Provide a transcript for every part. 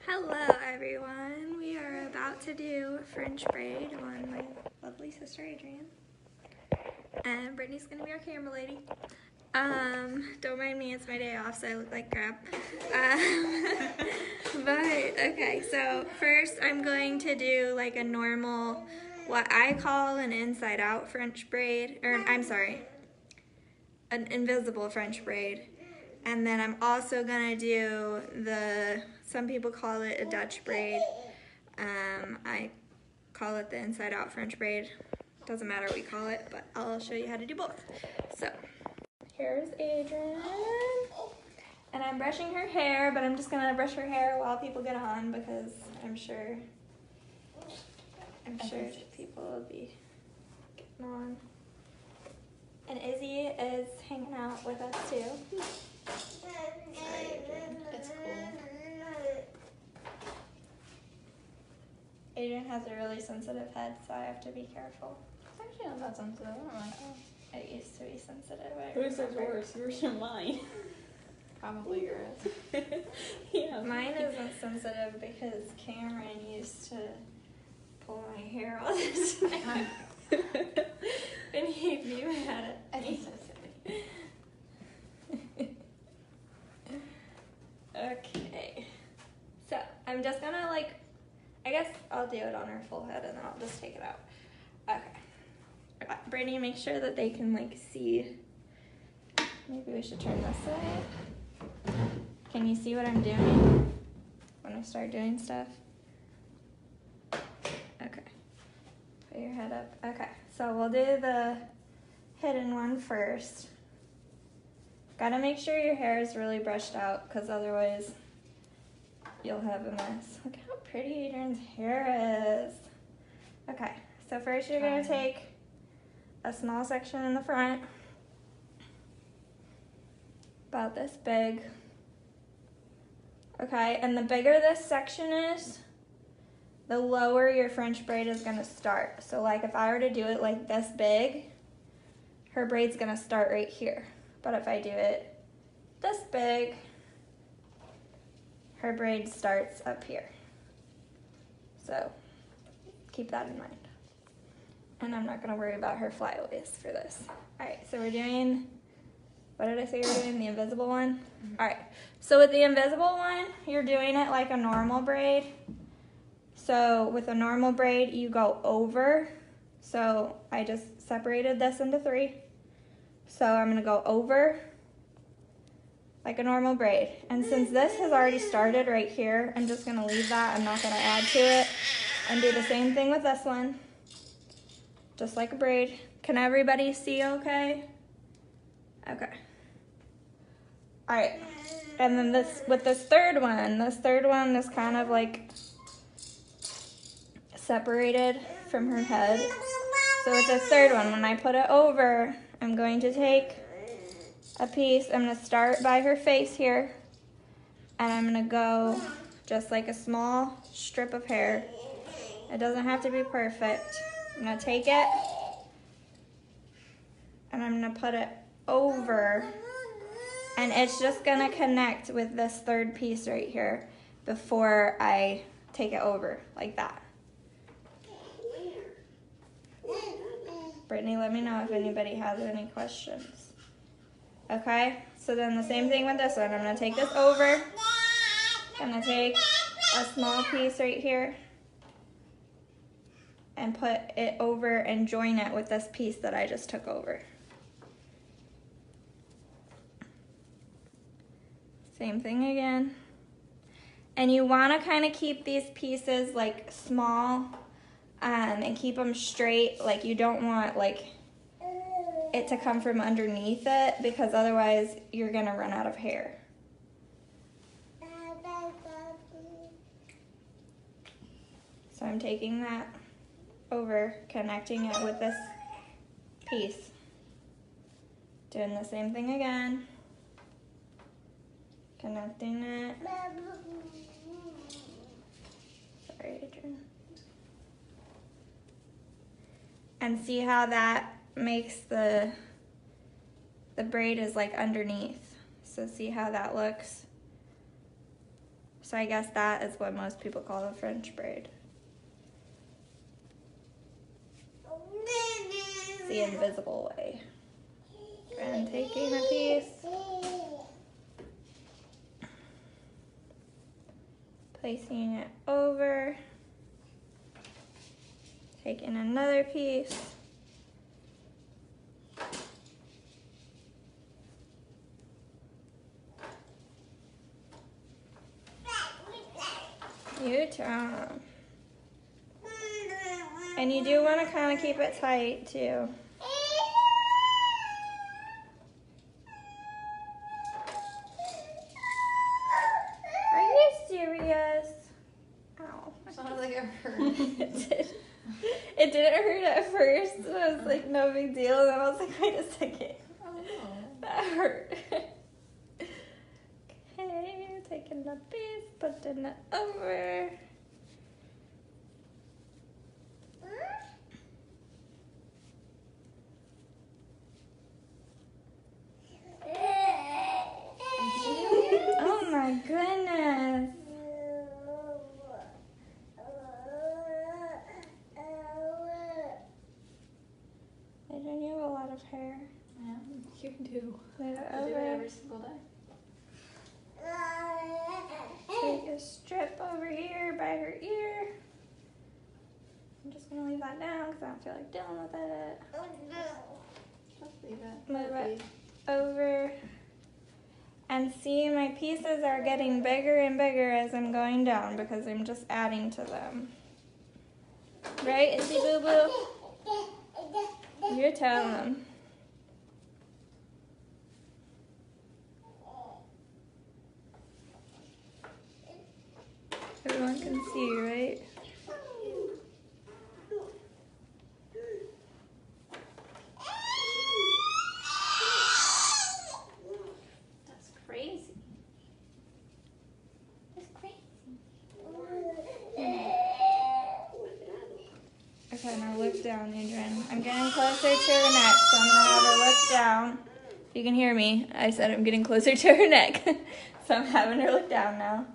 Hello everyone, we are about to do French braid on my lovely sister Adrienne. And Brittany's gonna be our camera lady. Don't mind me, it's my day off, so I look like crap. But, okay, so first I'm going to do like a normal, what I call an inside out French braid, or I'm sorry, an invisible French braid. And then I'm also gonna do some people call it a Dutch braid. I call it the inside out French braid. Doesn't matter what we call it, but I'll show you how to do both. So, here's Adrienne. And I'm brushing her hair, but I'm just gonna brush her hair while people get on because I'm sure people will be getting on. And Izzy is hanging out with us too. That's cool. Adrienne has a really sensitive head, so I have to be careful. It's actually not that sensitive. I don't like that. It used to be sensitive. Whose is worse? Yours or mine? Probably yours. Yeah. Mine isn't sensitive because Cameron used to pull my hair all the time. And he'd be mad at me. That's so silly. Okay. So, I'm just gonna I guess I'll do it on her full head and then I'll just take it out. Okay. Brittany, make sure that they can see. Maybe we should turn this way. Can you see what I'm doing when I start doing stuff? Okay. Put your head up. Okay. So we'll do the hidden one first. Gotta make sure your hair is really brushed out because otherwise you'll have a mess. Look how pretty Adrienne's hair is. Okay, so first you're gonna take a small section in the front, about this big. Okay, and the bigger this section is, the lower your French braid is gonna start. So like if I were to do it like this big, her braid's gonna start right here. But if I do it this big, her braid starts up here. So keep that in mind. And I'm not gonna worry about her flyaways for this. All right, so we're doing, what did I say we were doing? The invisible one? All right, so with the invisible one, you're doing it like a normal braid. So with a normal braid, you go over. So I just separated this into 3. So I'm gonna go over like a normal braid. And since this has already started right here, I'm just gonna leave that. I'm not gonna add to it. And do the same thing with this one. Just like a braid. Can everybody see okay? Okay. All right. And then with this third one is kind of like separated from her head. So with this third one, when I put it over, I'm going to take a piece. I'm going to start by her face here, and I'm going to go just like a small strip of hair. It doesn't have to be perfect. I'm going to take it, and I'm going to put it over, and it's just going to connect with this third piece right here before I take it over, like that. Brittany, let me know if anybody has any questions. Okay, so then the same thing with this one. I'm gonna take this over. I'm gonna take a small piece right here and put it over and join it with this piece that I just took over. Same thing again. And you wanna kinda keep these pieces like small and keep them straight. Like you don't want it to come from underneath it because otherwise you're gonna run out of hair. So I'm taking that over, connecting it with this piece. Doing the same thing again. Connecting it. Sorry, Adrienne. And see how that makes the braid is like underneath. So see how that looks? So I guess that is what most people call a French braid. It's the invisible way. And taking a piece, placing it over, taking another piece, you turn. And you do want to kind of keep it tight too. Are you serious? Ow. Sounds like it hurt. It did. It didn't hurt at first. So it was like no big deal. And then I was like, wait a second. Oh no. That hurt. Okay, taking the piece, putting it over. Oh my goodness. I don't have a lot of hair. Yeah, you do. Put it I do it over. every single day. Take a strip over here by her ear. I'm just gonna leave that down because I don't feel like dealing with it. Just leave it. Move Let it be. over. And see, my pieces are getting bigger and bigger as I'm going down because I'm just adding to them. Right, Izzy Boo Boo? You're telling them. Everyone can see, right? That's crazy. That's crazy. Okay, now look down, Adrian. I'm getting closer to her neck, so I'm gonna have her look down. If you can hear me, I said I'm getting closer to her neck. So I'm having her look down now.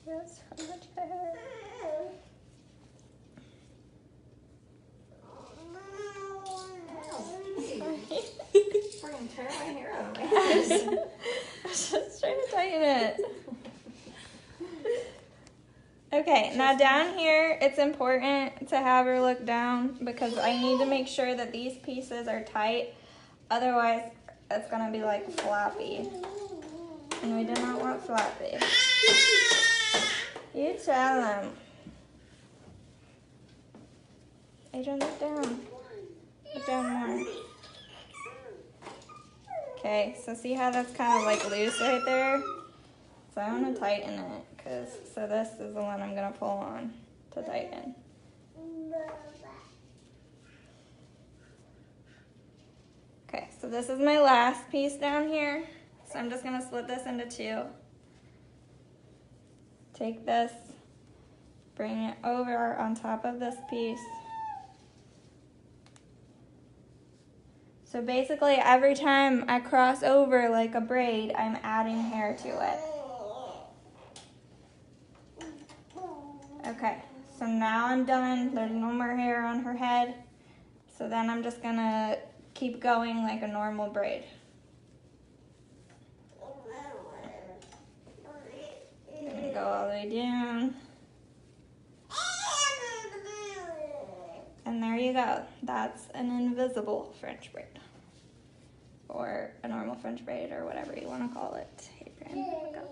That's so much hair. Freaking tear my hair out of my I head. was just trying to tighten it. Okay, now down here, it's important to have her look down because I need to make sure that these pieces are tight. Otherwise, it's gonna be like floppy. And we do not want floppy. You tell them. Adrian, look down. Look down more. Okay, so see how that's kind of like loose right there? So I want to tighten it, so this is the one I'm going to pull on to tighten. Okay, so this is my last piece down here. So I'm just going to split this into two. Take this, bring it over on top of this piece. So basically every time I cross over like a braid, I'm adding hair to it. Okay, so now I'm done. There's no more hair on her head. So then I'm just gonna keep going like a normal braid. I'm gonna go all the way down. And there you go. That's an invisible French braid. Or a normal French braid, or whatever you want to call it. Hey, Brandon, there we go.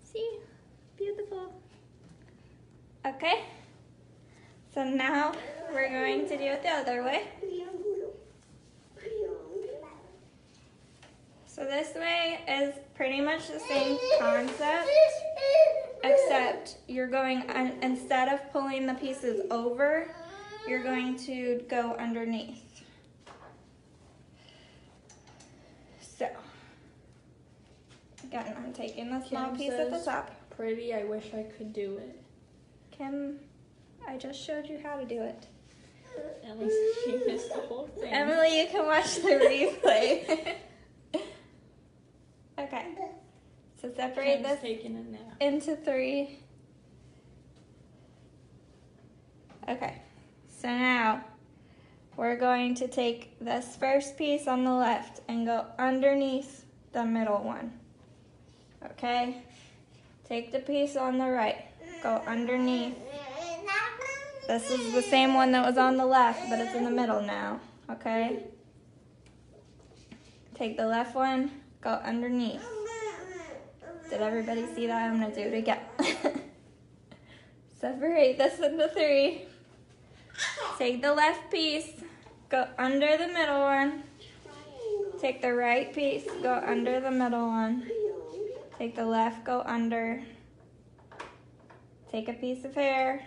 See? Beautiful. Okay. So now we're going to do it the other way. So this way is pretty much the same concept, except you're going, instead of pulling the pieces over, you're going to go underneath. So, again, I'm taking the small Kim piece at the says, top. Pretty, I wish I could do it. Kim, I just showed you how to do it. Emily said she missed the whole thing. Emily, you can watch the replay. Okay. So separate Ken's this taking a nap. into 3. Okay. So now we're going to take this first piece on the left and go underneath the middle one. Okay? Take the piece on the right. Go underneath. This is the same one that was on the left, but it's in the middle now. Okay? Take the left one, go underneath. Did everybody see that? I'm going to do it again. Separate this into 3. Take the left piece, go under the middle one. Take the right piece, go under the middle one. Take the left, go under. Take a piece of hair.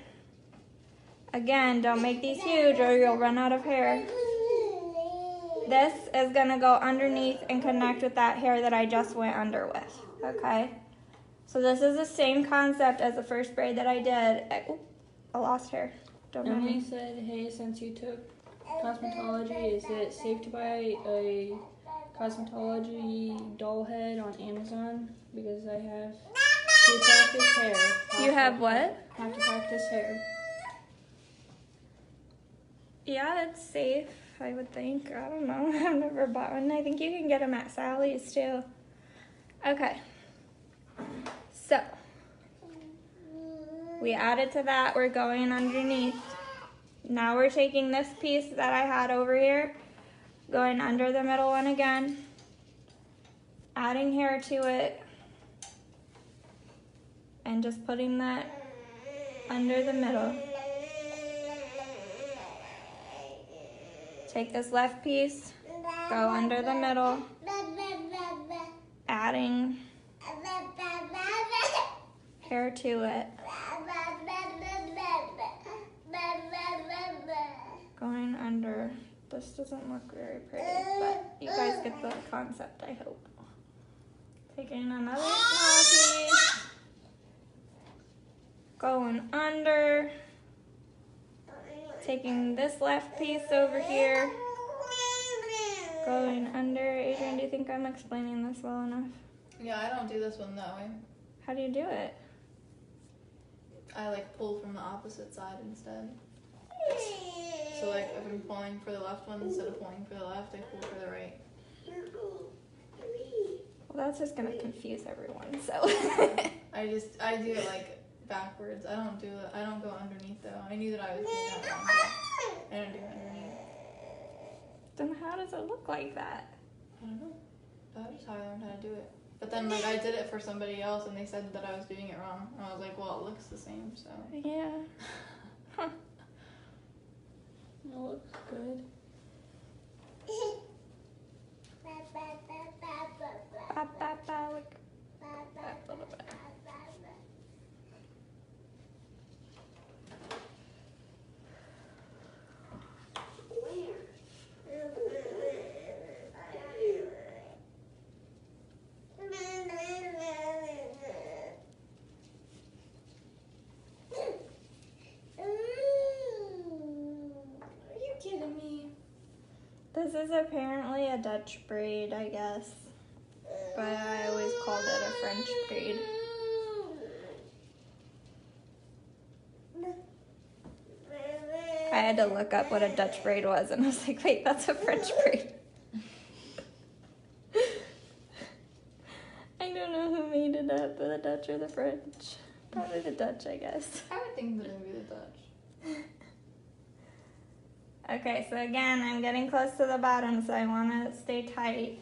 Again, don't make these huge or you'll run out of hair. This is gonna go underneath and connect with that hair that I just went under with, okay? So this is the same concept as the first braid that I did. I lost hair. Don't mind Emily me. said, hey, since you took cosmetology, is it safe to buy a cosmetology doll head on Amazon? Because I have to practice hair. You have what? Have to practice hair. Yeah, it's safe, I would think. I don't know. I've never bought one. I think you can get them at Sally's too. Okay. So, we added to that. We're going underneath. Now we're taking this piece that I had over here, going under the middle one again, adding hair to it, and just putting that under the middle. Take this left piece, go under the middle, adding hair to it, going under. This doesn't look very pretty, but you guys get the concept, I hope. Taking another small piece, going under, taking this left piece over here, going under. Adrian, do you think I'm explaining this well enough? Yeah, I don't do this one that way. How do you do it? I like pull from the opposite side instead. So like if I'm pulling for the left one instead of pulling for the left, I pull for the right. Well, that's just gonna confuse everyone, so. I do it like backwards. I don't go underneath though. I knew that I was doing that wrong, but I don't do it underneath. Then how does it look like that? I don't know. That was how I learned how to do it. But then like I did it for somebody else and they said that I was doing it wrong. And I was like, well, it looks the same, so. Yeah. Huh. It looks good. Ba, ba, ba, look. That little bit. This is apparently a Dutch braid, I guess. But I always called it a French braid. I had to look up what a Dutch braid was and I was like, wait, that's a French braid. I don't know who made it up, the Dutch or the French. Probably the Dutch, I guess. I would think that it would be the Dutch. Okay, so again, I'm getting close to the bottom, so I want to stay tight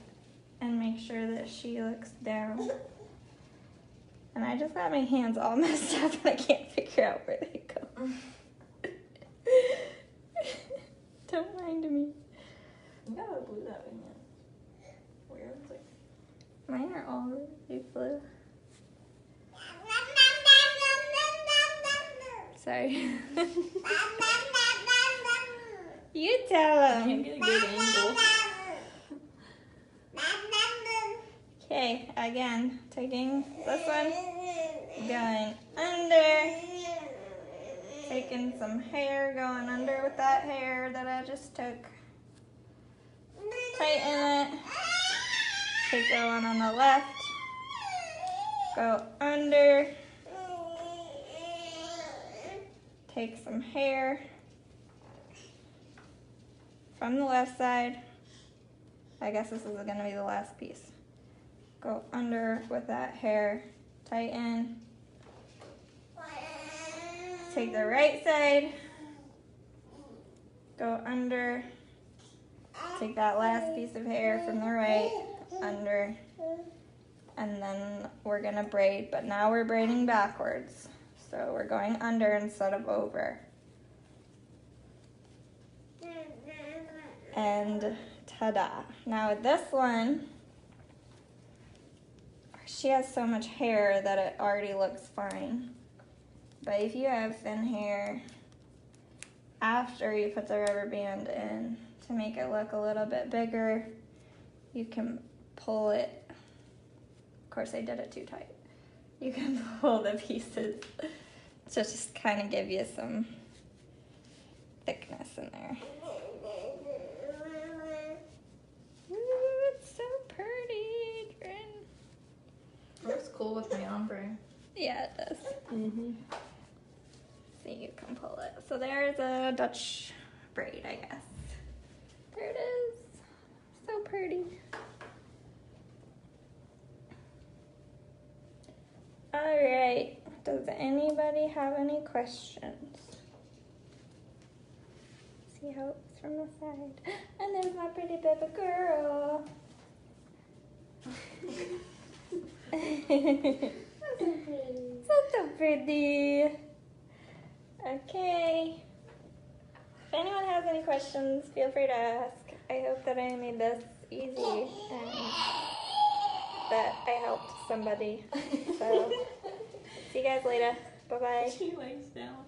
and make sure that she looks down. And I just got my hands all messed up and I can't figure out where they go. Don't mind me. You gotta glue that in yet. Weird. It's like... Mine are all really blue. Sorry. You tell I them. can't get a good angle. Okay, again, taking this one, going under, taking some hair, going under with that hair that I just took. Tighten it. Take the one on the left. Go under. Take some hair from the left side. I guess this is going to be the last piece. Go under with that hair. Tighten. Take the right side. Go under. Take that last piece of hair from the right. Under. And then we're going to braid, but now we're braiding backwards. So we're going under instead of over. And ta-da. Now with this one, she has so much hair that it already looks fine. But if you have thin hair, after you put the rubber band in, to make it look a little bit bigger, you can pull it. Of course, I did it too tight. You can pull the pieces to just kind of give you some thickness in there. Ooh, it's so pretty, Drin. Looks cool with my ombre. Yeah, it does. So you can pull it. So there's a Dutch braid, I guess. There it is. So pretty. All right. Does anybody have any questions? See how it's from the side. And there's my pretty baby girl. So pretty. Okay. If anyone has any questions, feel free to ask. I hope that I made this easy and that I helped somebody. So, see you guys later. Bye-bye. She lays down.